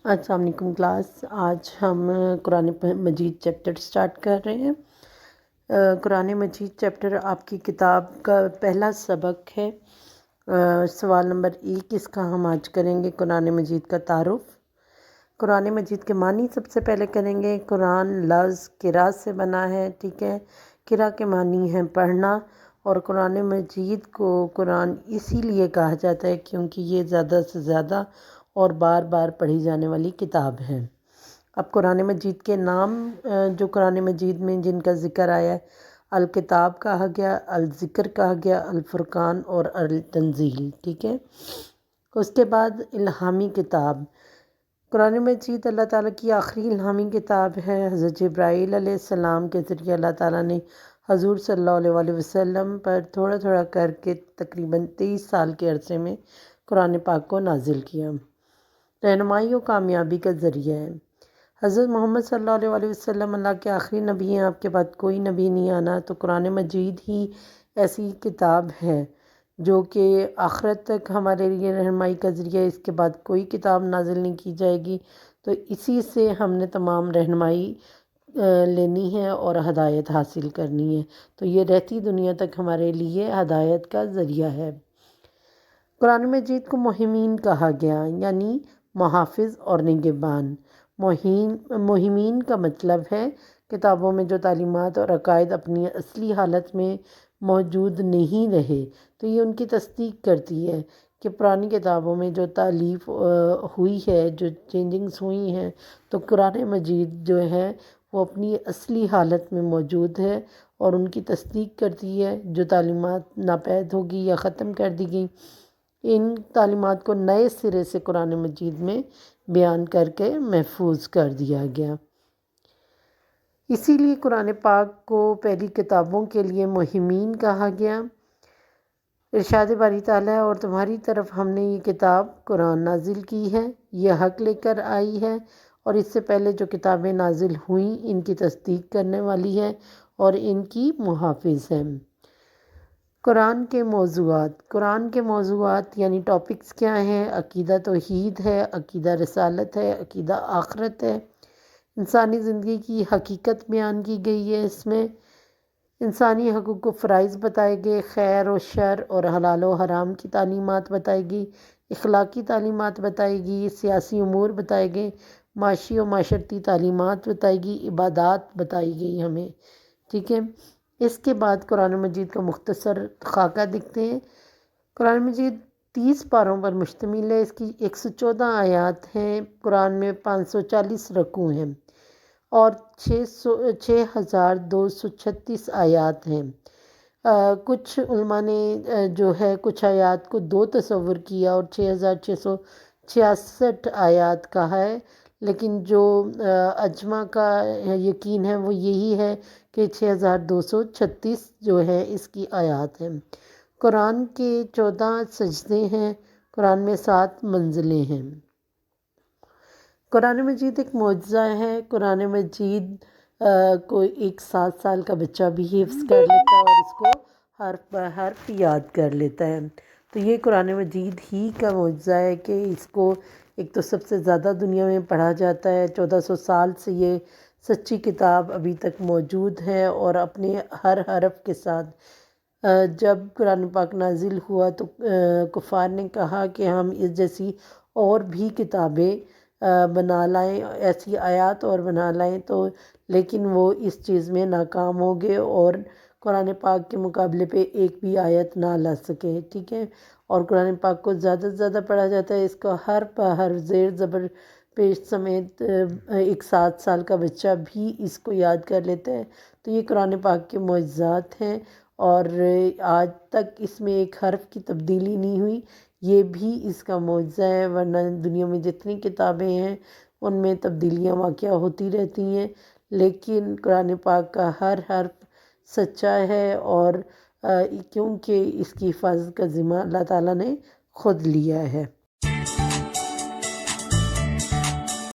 السلام علیکم کلاس. آج ہم قرآن مجید چیپٹر سٹارٹ کر رہے ہیں. قرآن مجید چیپٹر آپ کی کتاب کا پہلا سبق ہے. سوال نمبر 1 اس کا ہم آج کریں گے قرآن مجید کا تعارف. قرآن مجید کے معنی سب سے پہلے کریں گے. قرآن لفظ قرأ سے بنا ہے، ٹھیک ہے. قرأ کے معنی ہیں پڑھنا، اور قرآن مجید کو قرآن اسی لیے کہا جاتا ہے کیونکہ یہ زیادہ سے زیادہ اور بار بار پڑھی جانے والی کتاب ہے. اب قرآن مجید کے نام جو قرآن مجید میں جن کا ذکر آیا ہے، الکتاب کہا گیا، الذکر کہا گیا، الفرقان اور التنزیل، ٹھیک ہے. اس کے بعد الہامی کتاب. قرآن مجید اللہ تعالیٰ کی آخری الہامی کتاب ہے. حضرت جبرائیل علیہ السلام کے ذریعے اللہ تعالیٰ نے حضور صلی اللہ علیہ وسلم پر تھوڑا تھوڑا کر کے تقریباً 23 سال کے عرصے میں قرآن پاک کو نازل کیا. رہنمائی و کامیابی کا ذریعہ ہے. حضرت محمد صلی اللہ علیہ وسلم اللہ کے آخری نبی ہیں، آپ کے بعد کوئی نبی نہیں آنا. تو قرآن مجید ہی ایسی کتاب ہے جو کہ آخرت تک ہمارے لیے رہنمائی کا ذریعہ ہے. اس کے بعد کوئی کتاب نازل نہیں کی جائے گی، تو اسی سے ہم نے تمام رہنمائی لینی ہے اور ہدایت حاصل کرنی ہے. تو یہ رہتی دنیا تک ہمارے لیے ہدایت کا ذریعہ ہے. قرآن مجید کو مہمین کہا گیا، یعنی محافظ اور نگہبان. مہمین کا مطلب ہے کتابوں میں جو تعلیمات اور عقائد اپنی اصلی حالت میں موجود نہیں رہے، تو یہ ان کی تصدیق کرتی ہے کہ پرانی کتابوں میں جو تالیف ہوئی ہے، جو چینجنگز ہوئی ہیں، تو قرآن مجید جو ہے وہ اپنی اصلی حالت میں موجود ہے اور ان کی تصدیق کرتی ہے. جو تعلیمات ناپید ہوگی یا ختم کر دی گئی، ان تعلیمات کو نئے سرے سے قرآن مجید میں بیان کر کے محفوظ کر دیا گیا. اسی لیے قرآن پاک کو پہلی کتابوں کے لیے مہمین کہا گیا. ارشاد باری تعالیٰ ہے، اور تمہاری طرف ہم نے یہ کتاب قرآن نازل کی ہے، یہ حق لے کر آئی ہے، اور اس سے پہلے جو کتابیں نازل ہوئیں ان کی تصدیق کرنے والی ہے اور ان کی محافظ ہے. قرآن کے موضوعات. قرآن کے موضوعات یعنی ٹاپکس کیا ہیں؟ عقیدہ توحید ہے، عقیدہ رسالت ہے، عقیدہ آخرت ہے. انسانی زندگی کی حقیقت بیان کی گئی ہے. اس میں انسانی حقوق و فرائض بتائے گئے، خیر و شر اور حلال و حرام کی تعلیمات بتائی گئی، اخلاقی تعلیمات بتائی گئی، سیاسی امور بتائے گئے، معاشی و معاشرتی تعلیمات بتائی گئی، عبادات بتائی گئی ہمیں، ٹھیک ہے. اس کے بعد قرآن مجید کا مختصر خاکہ دیکھتے ہیں. قرآن مجید 30 پاروں پر مشتمل ہے. اس کی 114 آیات ہیں. قرآن میں 540 رکوع ہیں اور 6236 آیات ہیں. کچھ علماء نے جو ہے کچھ آیات کو 2 تصور کیا اور 6666 آیات کہا ہے، لیکن جو اجماع کا یقین ہے وہ یہی ہے کہ 6236 جو ہے اس کی آیات ہیں. قرآن کے 14 سجدے ہیں. قرآن میں 7 منزلیں ہیں. قرآن مجید ایک معجزہ ہے. قرآن مجید کو ایک 7 سال کا بچہ بھی حفظ کر لیتا ہے اور اس کو حرف بہ حرف یاد کر لیتا ہے. تو یہ قرآن مجید ہی کا معجزہ ہے کہ اس کو ایک تو سب سے زیادہ دنیا میں پڑھا جاتا ہے. 1400 سال سے یہ سچی کتاب ابھی تک موجود ہے، اور اپنے ہر حرف کے ساتھ جب قرآن پاک نازل ہوا تو کفار نے کہا کہ ہم اس جیسی اور بھی کتابیں بنا لائیں، ایسی آیات اور بنا لائیں، تو لیکن وہ اس چیز میں ناکام ہو گئے اور قرآن پاک کے مقابلے پہ ایک بھی آیت نہ لا سکے، ٹھیک ہے. اور قرآن پاک کو زیادہ سے زیادہ پڑھا جاتا ہے. اس کا ہر حرف زیر زبر پیش سمیت ایک 7 سال کا بچہ بھی اس کو یاد کر لیتا ہے. تو یہ قرآن پاک کے معجزات ہیں، اور آج تک اس میں ایک حرف کی تبدیلی نہیں ہوئی. یہ بھی اس کا معجزہ ہے، ورنہ دنیا میں جتنی کتابیں ہیں ان میں تبدیلیاں واقع ہوتی رہتی ہیں، لیکن قرآن پاک کا ہر حرف سچا ہے، اور کیونکہ اس کی حفاظت کا ذمہ اللہ تعالیٰ نے خود لیا ہے.